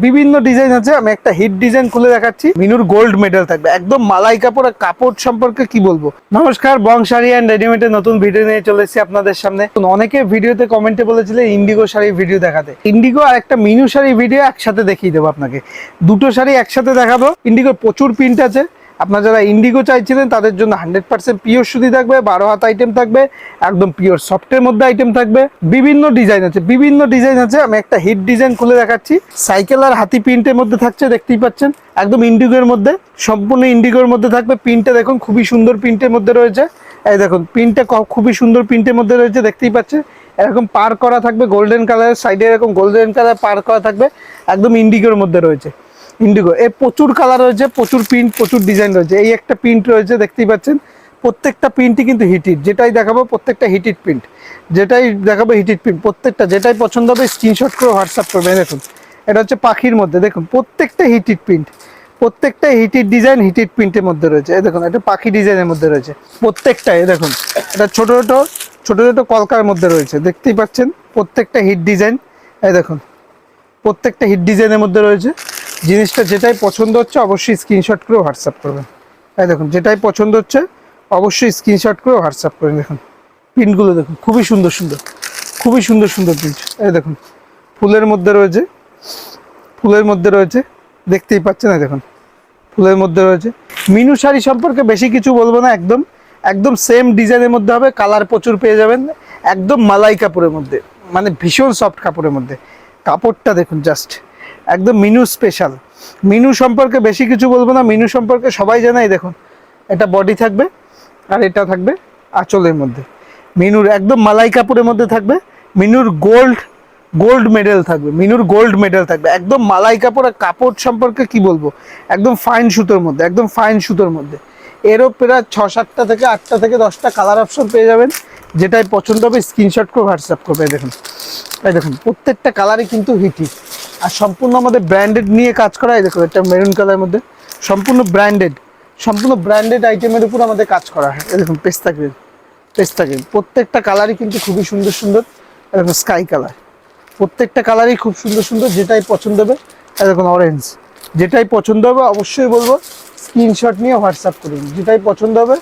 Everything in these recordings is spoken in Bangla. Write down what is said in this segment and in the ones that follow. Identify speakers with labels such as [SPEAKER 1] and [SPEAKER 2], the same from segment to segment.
[SPEAKER 1] বিভিন্ন ডিজাইন আছে। আমি একটা হিট ডিজাইন খুলে দেখাচ্ছি। মিনুর গোল্ড মেডেল থাকবে, একদম মালাই কাপড়। আর কাপড় সম্পর্কে কি বলবো। নমস্কার, বং শাড়ি অ্যান্ড রেডিমেডের নতুন ভিডিও নিয়ে চলে এসেছি আপনাদের সামনে। অনেকে ভিডিওতে কমেন্টে বলেছিলেন ইন্ডিগো শাড়ির ভিডিও দেখাতে। ইন্ডিগো আর একটা মিনু শাড়ির ভিডিও একসাথে দেখিয়ে দেবো আপনাকে। দুটো শাড়ি একসাথে দেখাবো। ইন্ডিগোর প্রচুর প্রিন্ট আছে। আপনারা যারা ইন্ডিগো চাইছিলেন তাদের জন্য 100% পিওর সুতি থাকবে, 12 হাত আইটেম থাকবে, একদম পিওর সফটের মধ্যে আইটেম থাকবে। বিভিন্ন ডিজাইন আছে, বিভিন্ন ডিজাইন আছে। আমি একটা হিট ডিজাইন খুলে দেখাচ্ছি। সাইকেল আর হাতি প্রিন্টের মধ্যে থাকছে, দেখতেই পাচ্ছেন। একদম ইন্ডিগোর মধ্যে, সম্পূর্ণ ইন্ডিগোর মধ্যে থাকবে। প্রিন্টটা দেখুন, খুবই সুন্দর প্রিন্টের মধ্যে রয়েছে। এই দেখুন প্রিন্টটা খুবই সুন্দর প্রিন্টের মধ্যে রয়েছে, দেখতেই পাচ্ছেন। এরকম পার করা থাকবে গোল্ডেন কালারের, সাইডে এরকম গোল্ডেন কালার পার করা থাকবে। একদম ইন্ডিগোর মধ্যে রয়েছে। ইন্ডিগো এর প্রচুর কালার রয়েছে, প্রচুর প্রিন্ট, প্রচুর ডিজাইন রয়েছে। এই একটা প্রিন্ট রয়েছে, দেখতেই পাচ্ছেন। প্রত্যেকটা প্রিন্টই কিন্তু হিটিড, যেটাই দেখাবো প্রত্যেকটা হিটিড প্রিন্ট। যেটাই দেখাবো হিটিড প্রিন্ট প্রত্যেকটা। যেটাই পছন্দ হবে স্ক্রিনশট করে হোয়াটসঅ্যাপ করবেন। দেখুন এটা হচ্ছে পাখির মধ্যে, দেখুন প্রত্যেকটা হিটিড প্রিন্ট, প্রত্যেকটা হিটিড ডিজাইন, হিটিড প্রিন্টের মধ্যে রয়েছে। এই দেখুন এটা পাখি ডিজাইনের মধ্যে রয়েছে প্রত্যেকটাই। দেখুন এটা ছোট ছোট ছোট ছোট কলকার মধ্যে রয়েছে, দেখতেই পাচ্ছেন। প্রত্যেকটা হিট ডিজাইন, এই দেখুন প্রত্যেকটা হিট ডিজাইনের মধ্যে রয়েছে। জিনিসটা যেটাই পছন্দ হচ্ছে অবশ্যই স্ক্রিনশট করে হোয়াটসঅ্যাপ করবেন। এই দেখুন যেটাই পছন্দ হচ্ছে অবশ্যই স্ক্রিনশট করে হোয়াটসঅ্যাপ করবেন। দেখুন প্রিন্টগুলো দেখুন, খুবই সুন্দর সুন্দর, খুবই সুন্দর সুন্দর প্রিন্ট। এই দেখুন ফুলের মধ্যে রয়েছে, ফুলের মধ্যে রয়েছে, দেখতেই পাচ্ছেন। এই দেখুন ফুলের মধ্যে রয়েছে। মিনু শাড়ি সম্পর্কে বেশি কিছু বলবো না, একদম একদম সেম ডিজাইনের মধ্যে হবে। কালার প্রচুর পেয়ে যাবেন। একদম মালাই কাপড়ের মধ্যে, মানে ভীষণ সফট কাপড়ের মধ্যে। কাপড়টা দেখুন জাস্ট একদম মিনু স্পেশাল। মিনু সম্পর্কে বেশি কিছু বলবো না, মিনু সম্পর্কে সবাই জানাই। দেখুন এটা বডি থাকবে আর এটা থাকবে আঁচলের মধ্যে। মিনুর একদম মালাই কাপড়ের মধ্যে থাকবে। মিনুর গোল্ড মেডেল থাকবে, মিনুর গোল্ড মেডেল থাকবে। একদম মালাই কাপড়। আর কাপড় সম্পর্কে কি বলবো, একদম ফাইন সুতোর মধ্যে, একদম ফাইন সুতোর মধ্যে। এরও প্রায় 6-7টা থেকে 8টা থেকে 10টা কালার অপশন পেয়ে যাবেন। যেটাই পছন্দ হবে স্ক্রিনশট করে হোয়াটসঅ্যাপ করবে। দেখুন এই দেখুন প্রত্যেকটা কালারই কিন্তু হিটি। আর সম্পূর্ণ আমাদের ব্র্যান্ডেড নিয়ে কাজ করা। এই দেখুন এটা মেরুন কালারের মধ্যে, সম্পূর্ণ ব্র্যান্ডেড আইটেমের উপর আমাদের কাজ করা হয়। এই দেখুন পেস্তা গ্রিন, প্রত্যেকটা কালারই কিন্তু খুবই সুন্দর সুন্দর। এরকম স্কাই কালার, প্রত্যেকটা কালারই খুব সুন্দর সুন্দর। যেটাই পছন্দ হবে, এই দেখুন অরেঞ্জ, যেটাই পছন্দ হবে অবশ্যই বলবো স্ক্রিনশট নিয়ে হোয়াটসঅ্যাপ করুন। যেটাই পছন্দ হবে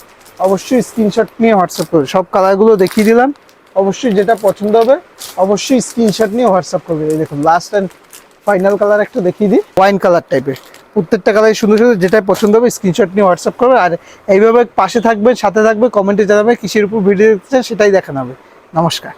[SPEAKER 1] অবশ্যই স্ক্রিনশট নিয়ে হোয়াটসঅ্যাপ করুন। সব কালারগুলো দেখিয়ে দিলাম, অবশ্যই যেটা পছন্দ হবে অবশ্যই স্ক্রিনশট নিয়ে হোয়াটসঅ্যাপ করবে। এই দেখুন লাস্ট অ্যান্ড ফাইনাল কালার একটা দেখিয়ে দিই, ওয়াইন কালার টাইপের। প্রত্যেকটা কালারই সুন্দর সুন্দর। যেটাই পছন্দ হবে স্ক্রিনশট নিয়ে হোয়াটসঅ্যাপ করবে। আর এইভাবে পাশে থাকবে, সাথে থাকবে, কমেন্টে জানাবে কিসের উপর ভিডিও দেখতে চান, সেটাই দেখানো হবে। নমস্কার।